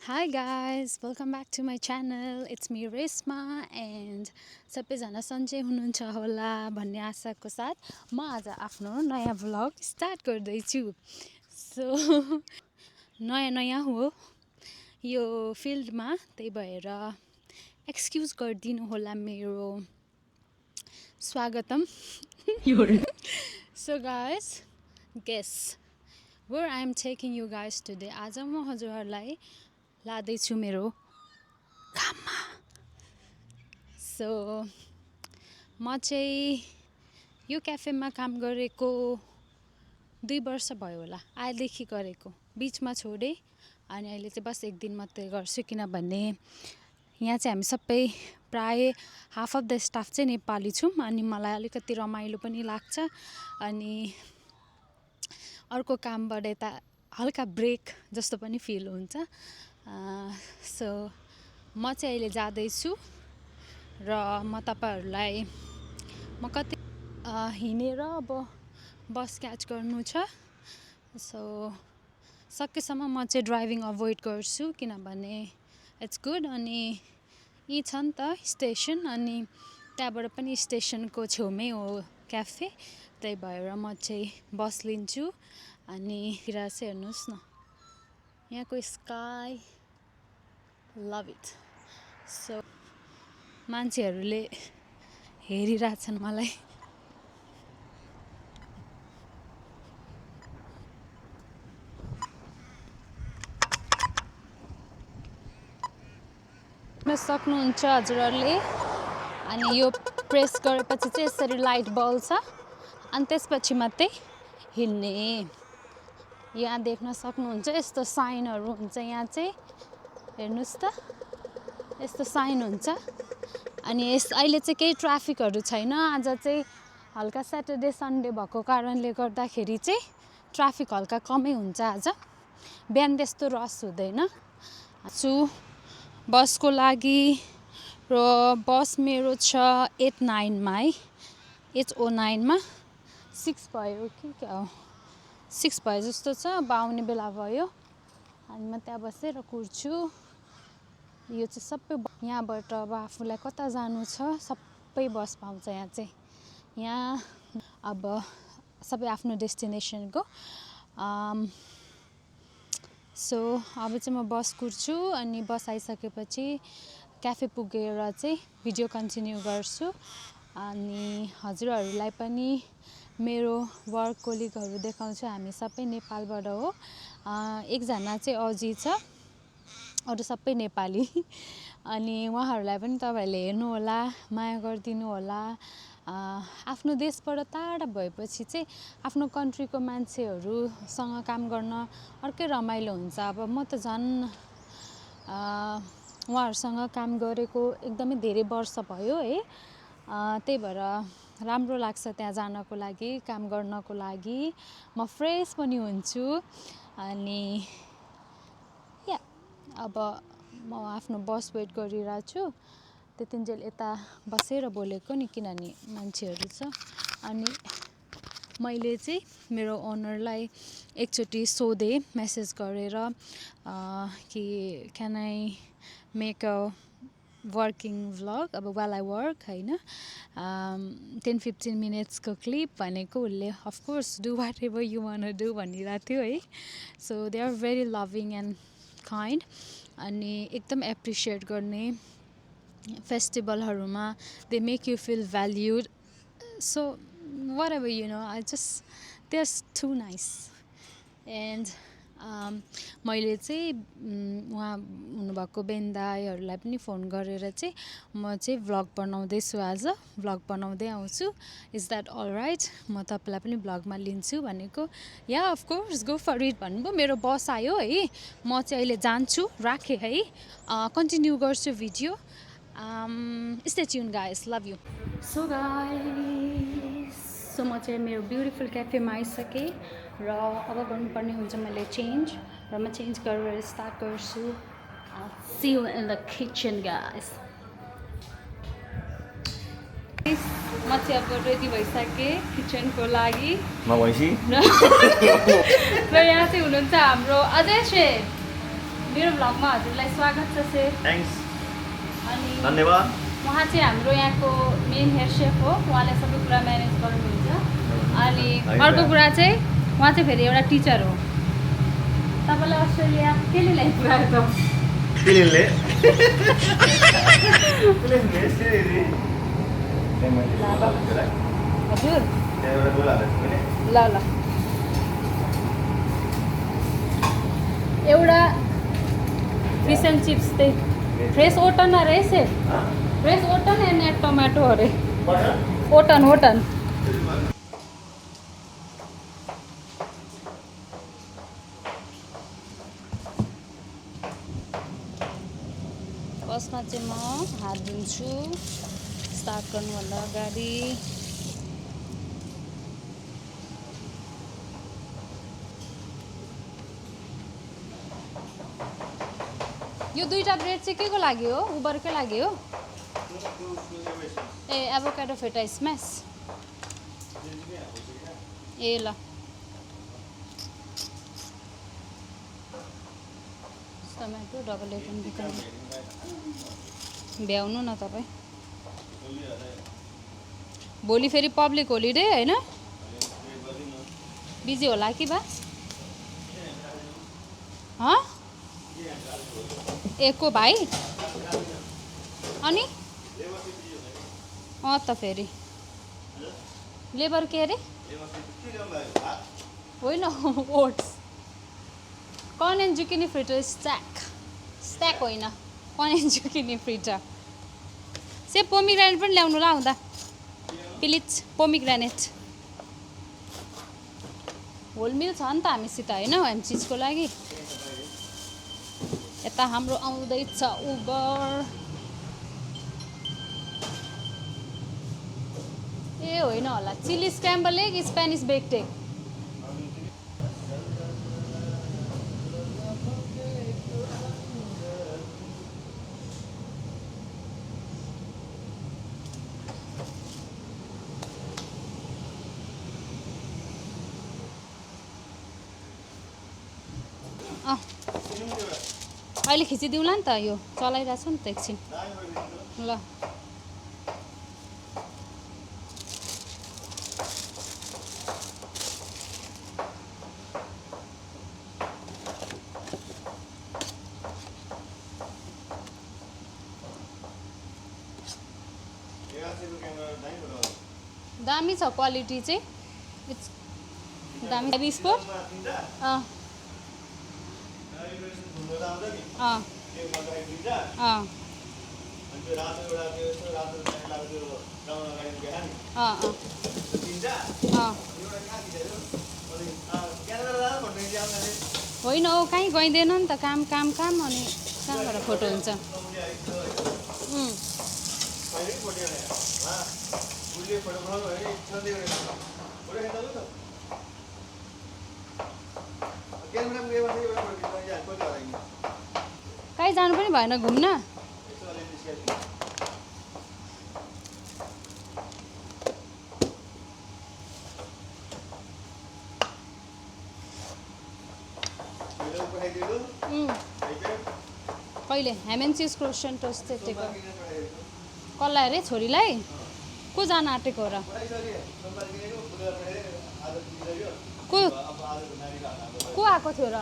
Hi guys, welcome back to my channel. It's me Resma and सबैजना सन्चै हुनुहुन्छ होला भन्ने आशाको साथ म आज आफ्नो नयाँ भ्लग स्टार्ट गर्दैछु। सो नयाँ नयाँ हो यो फिल्डमा, त्यही भएर एक्सक्युज गरिदिनु होला मेरो स्वागतम। So guys, guess where I am taking you guys today. आज म हजुरहरूलाई लाँदैछु मेरो काममा। सो म चाहिँ यो क्याफेमा काम गरेको 2 वर्ष भयो होला, आएदेखि गरेको, बिचमा छोडेँ अनि अहिले चाहिँ बस 1 दिन मात्रै गर्छु, किनभने यहाँ चाहिँ हामी सबै प्राय हाफ अफ द स्टाफ चाहिँ नेपाली छौँ अनि मलाई अलिकति रमाइलो पनि लाग्छ अनि अर्को कामबाट यता हल्का ब्रेक जस्तो पनि फिल हुन्छ। सो म चाहिँ अहिले जाँदैछु र म तपाईँहरूलाई म कति हिँडेर अब बस क्याच गर्नु छ। सो सकेसम्म म चाहिँ ड्राइभिङ अभोइड गर्छु किनभने इट्स गुड। अनि यी छ नि त स्टेसन, अनि त्यहाँबाट पनि स्टेसनको छेउमै हो क्याफे, त्यही भएर म चाहिँ बस लिन्छु। अनितिर चाहिँ हेर्नुहोस् न, यहाँको स्काई, लभ इट। सो मान्छेहरूले हेरिरहेछन् मलाई। सक्नुहुन्छ हजुरहरूले। अनि यो प्रेस गरेपछि चाहिँ यसरी लाइट बल्छ अनि त्यसपछि मात्रै हिँड्ने। यहाँ देख्न सक्नुहुन्छ यस्तो साइनहरू हुन्छ, यहाँ चाहिँ हेर्नुहोस् त यस्तो साइन हुन्छ। अनि अहिले चाहिँ केही ट्राफिकहरू छैन, आज चाहिँ हल्का स्याटरडे सन्डे भएको कारणले गर्दाखेरि चाहिँ ट्राफिक हल्का कमै हुन्छ आज, बिहान त्यस्तो रस हुँदैन। बसको लागि र बस मेरो छ 8-9 मा है, 8:09 मा, 6 भयो कि क्या हो, 6 भयो जस्तो छ, अब आउने बेला भयो। अनि म त्यहाँ बसेर कुर्छु। यो चाहिँ सबै यहाँबाट अब आफूलाई कता जानु छ सबै बस पाउँछ यहाँ चाहिँ। यहाँ अब सबै आफ्नो डेस्टिनेसनको। सो अब चाहिँ म बस कुर्छु अनि बस आइसकेपछि क्याफे पुगेर चाहिँ भिडियो कन्टिन्यू गर्छु। अनि हजुरहरूलाई पनि मेरो वर्क कोलिगहरू देखाउँछु, हामी सबै नेपालबाट हो। एकजना चाहिँ अजी छ, अरू सबै नेपाली। अनि उहाँहरूलाई पनि तपाईँहरूले हेर्नु होला, माया गरिदिनु होला। आफ्नो देशबाट टाढा भएपछि चाहिँ आफ्नो कन्ट्रीको मान्छेहरूसँग काम गर्न अर्कै रमाइलो हुन्छ। अब म त झन् उहाँहरूसँग काम गरेको एकदमै धेरै वर्ष भयो है, त्यही भएर राम्रो लाग्छ त्यहाँ जानको लागि, काम गर्नको लागि। म फ्रेस पनि हुन्छु। अनि या अब म आफ्नो बस वेट गरिरहेको छु, त्यतिन्जेल यता बसेर बोलेको नि, किनभने मान्छेहरू छ। अनि मैले चाहिँ मेरो ओनरलाई एकचोटि सोधेँ मेसेज गरेर कि can I make a working vlog, अब वाइल आई वर्क होइन, 10-15 मिनट्सको क्लिप भनेको। उसले of course do whatever you want do भनिरहेको थियो है। So they are very loving and kind. अनि एकदम एप्रिसिएट गर्ने, फेस्टिभलहरूमा they make you feel valued. So whatever you know, I just they are too nice. And मैले चाहिँ उहाँ हुनुभएको बेन दाईहरूलाई पनि फोन गरेर चाहिँ म चाहिँ भ्लग बनाउँदैछु, आज भ्लग बनाउँदै आउँछु, इज द्याट अल राइट, म तपाईँलाई पनि भ्लगमा लिन्छु भनेको। या अफकोर्स गो फर इट भन्नुभयो। मेरो बस आयो है, म चाहिँ अहिले जान्छु, राखेँ है, कन्टिन्यू गर्छु video. Stay tune guys, love you. So guys, so म चाहिँ मेरो ब्युटिफुल क्याफेमा आइसकेँ र अब गर्नुपर्ने हुन्छ मैले चेन्ज, र म चेन्ज गरेर स्टार्ट गर्छु। See you in the kitchen guys. म चाहिँ अब रेडी भइसकेँ किचनको लागि। र यहाँ चाहिँ हुनुहुन्छ हाम्रो अजय शेठ। मेरो भ्लगमा हजुरलाई स्वागत छ सेफ। थ्याङ्क्स, अनि धन्यवाद। उहाँ चाहिँ हाम्रो यहाँको मेन हेड सेफ हो, उहाँले सबै कुरा म्यानेज गर्नुहुन्छ। अनि अर्को कुरा चाहिँ उहाँ चाहिँ फेरि एउटा टिचर हो। तपाईँलाई अस्ट्रेलिया केले ल्याइपुऱ्याएको? प्लेनले हजुर ल ल एउटा फिस एन्ड चिप्स त्यही फ्रेस ओटन अरे सेफ, फ्रेस ओटन एन्ड एड टमाटो अरे, ओटन ओटन। बसमा चाहिँ म हात धुन्छु स्टार्ट गर्नुभन्दा अगाडि। यो दुईटा ब्रेड चाहिँ के को लागि हो? उबरकै लागि हो? ए एभोकाडो फेटा स्म्यास। ए ल टमाटो डबल एटन भ्याउनु न तपाईँ। भोलि फेरि पब्लिक होलिडे होइन? बिजी होला कि बा? हँ ए को भाइ? अनि त फेरि लेबर के अरे? होइन oats, corn and zucchini fritter stack होइन, कर्न एन्ड जुकिनी फ्रिटर। से पोमिग्रेनेट पनि ल्याउनु ल आउँदा प्लिज, पोमिग्रेनेट। होल मिल छ नि त हामीसित होइन हामी चिजको लागि। यता हाम्रो आउँदैछ उबर। ए होइन होला, chilli scramble egg Spanish baked egg. अहिले खिचिदिउँला नि त, यो चलाइरहेको छु नि त एकछिन ल। दामी छ क्वालिटी चाहिँ, दामी हेभी स्पोर्ट। होइन हो कहीँ गइँदैन नि त, काम काम काम। अनि कहाँबाट फोटो हुन्छ? कहीँ जानु पनि भएन घुम्न? कहिले ह्याम एन्ड चिज क्रोसन टोस्ट टेको कसलाई अरे? छोरीलाई? को जान आँटेको हो र? को आएको थियो र?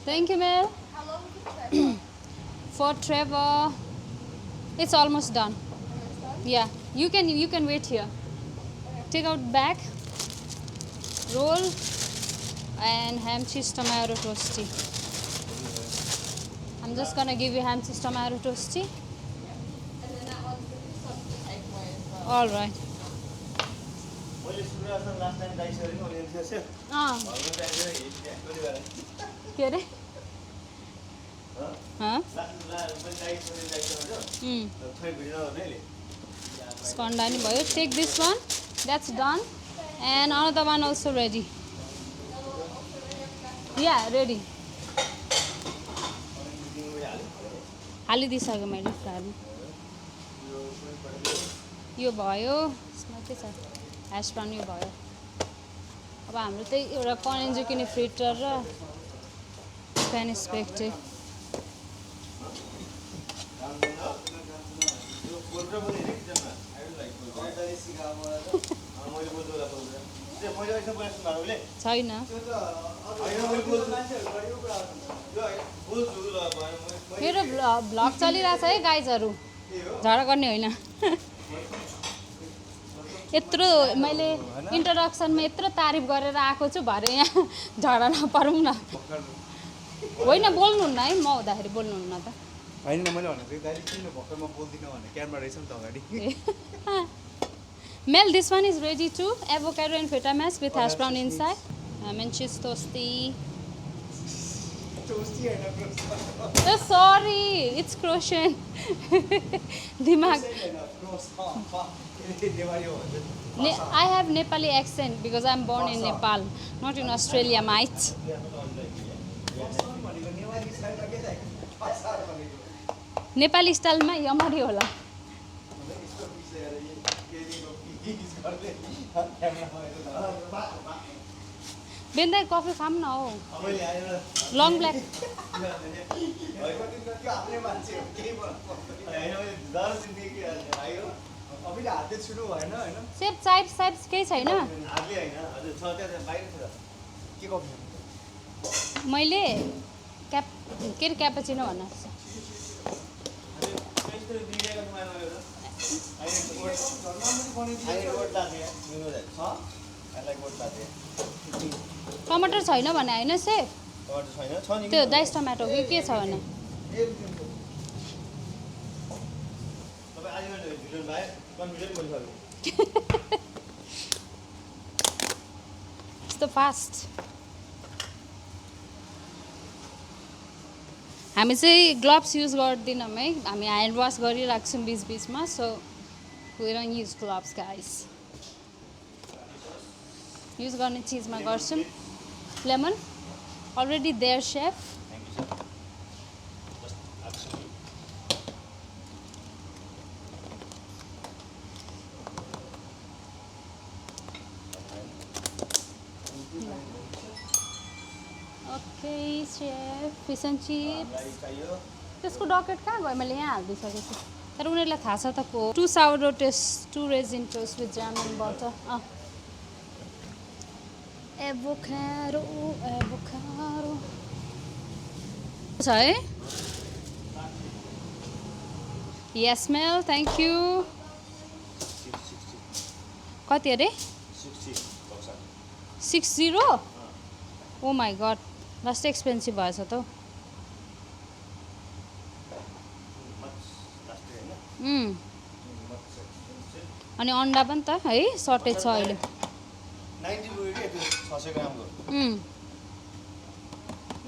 Thank you, Mel. For Trevor, it's almost done. Yeah, you can wait here. Take out bag, roll, and ham cheese tomato toasty. I'm just gonna give you ham cheese tomato toasty. And then that one's something takeaway as well. All right. के अरे? स्कन्डा नि भयो। Take this one, that's done, and another one also ready. Yeah ready, हालिदिइसक्यो मैले फ्राईमा। यो भयो, यसमा के छ? ह्यास ब्राउन यो भयो। अब हाम्रो त्यही एउटा कर्न एन्ड जुकिनी फ्रिटर र perspective. छैन मेरो भ्लग चलिरहेछ है गाइजहरू झगडा गर्ने होइन यत्रो मैले इन्ट्रोडक्सनमा यत्रो तारिफ गरेर आएको छु भरे यहाँ झगडा नपरौँ न होइन बोल्नुहुन्न है म हुँदाखेरि बोल्नुहुन्न त होइन मैले भनेको गाडी किन भर्खरमा बोल्दिनँ भने क्यामेरा रहेछ नि त अगाडि Mel, this one is ready too. Avocado and feta mash with hash brown inside. And cheese toasty. Toasty होइन Oh, sorry, it's Croatian. Dimag. I have Nepali accent because I'm born in Nepal, not in Australia, mate. Nepali style ma yamari hola. बेन्दै coffee खाऊँ न हो long black सेप चाइप साइप केही छैन मैले के अरे क्यापाचिनो भन्न टमाटर छैन भने होइन सेफ त्यो डाइस टमाटो कि के छ भने यस्तो फास्ट हामी चाहिँ ग्लोभ्स युज गर्दैनौँ है हामी ह्यान्ड वास गरिराख्छौँ बिच बिचमा so we don't use gloves guys use गर्ने चिजमा गर्छौँ lemon already there chef okay chef fish and chips त्यसको डकेट कहाँ गयो मैले यहाँ हालिदिइसकेको छु तर उनीहरूलाई थाहा छ त को 2 sourdough toast 2 raisin toast with jam and butter avocado छ है yes Mel thank you कति अरे 60 ओ माई गड लास्ट एक्सपेन्सिभ भएछ त अनि अन्डा पनि त है सर्टेज छ अहिले 90 रुपैयाँ के 600 ग्रामको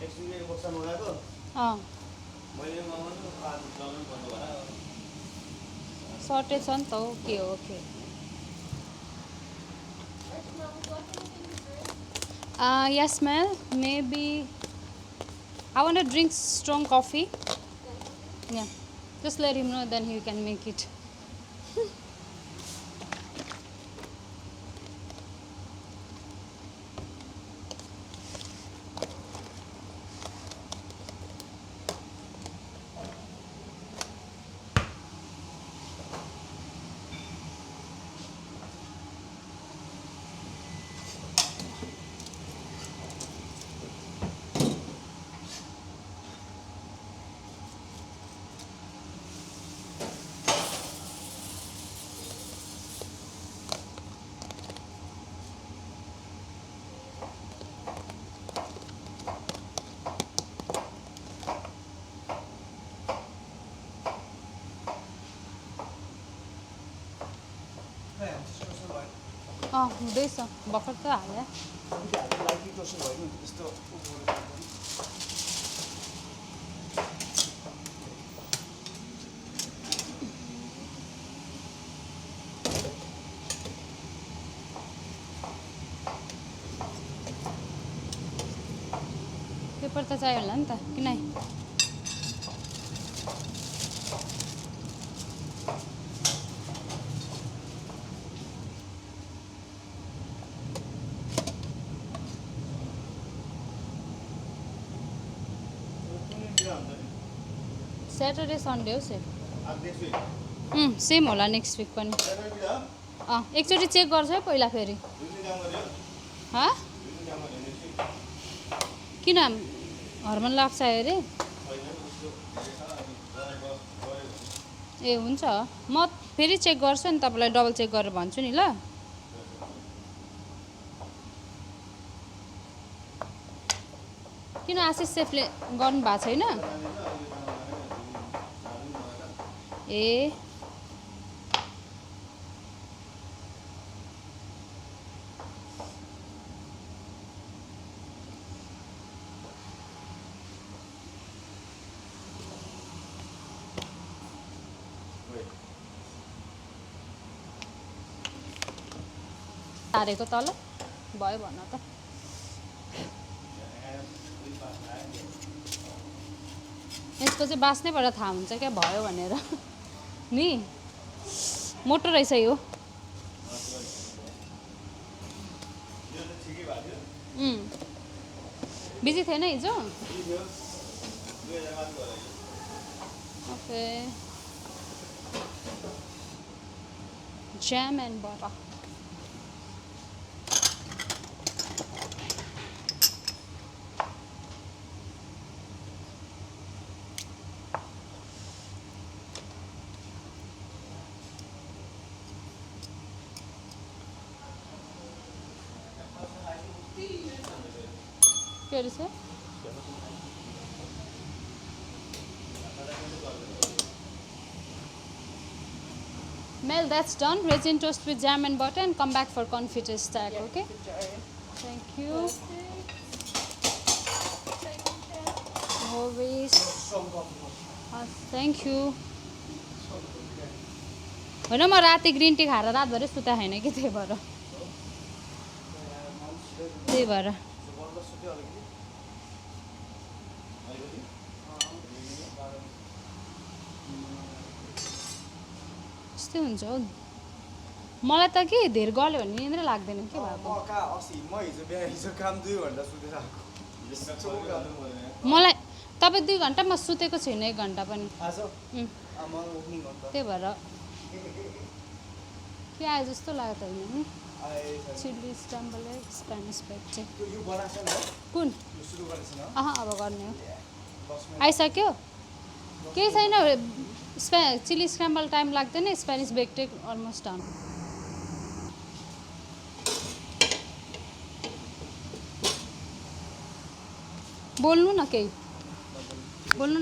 नेक्स्ट वीक एक बक्सा मगाएको मैले मगाउनु 5 डलर भन्नु भरा सर्टेज छ नि त okay okay yes Mel maybe I want to drink strong coffee yeah just let him know then he can make it हुँदैछ भर्खर त हाल्यो पेपर त चाहियो होला नि त किन स्याटरडे सन्डे हो सेम नेक्स्ट विक सेम होला नेक्स्ट विक पनि एकचोटि चेक गर्छ है पहिला फेरि हँ किन हर्मोन लाग्छ अरे ए हुन्छ म फेरि चेक गर्छु नि तपाईँलाई डबल चेक गरेर भन्छु नि ल किन आशिष सेफले गर्नु भएको छैन ए हारेको तल भयो भन त यसको चाहिँ बास्नैबाट थाहा हुन्छ क्या भयो भनेर नि मोटो रहेछ यो बिजी थिएन हिजो ओके ज्याम एन्ड बटर के रहेछ Mel, that's done. Resin toast with jam and butter and come back for confiture stack, okay? Thank you. Always. Thank you. होइन म राति ग्रिन टी खाएर रातभरि सुता छैन कि त्यही भएर त्यस्तै हुन्छ हौ मलाई त के धेरै गल्यो भने निन्द्रै लाग्दैन के भएको मलाई तपाईँ 2 घन्टा म सुतेको छैन 1 घन्टा पनि त्यही भएर के आयो जस्तो लाग्यो त नि chilli scramble egg Spanish bread चाहिँ कुन अब गर्ने हो आइसक्यो केही छैन चिल्ली स्क्रम्बल टाइम लाग्दैन Spanish bake take almost done बोल्नु न केही बोल्नु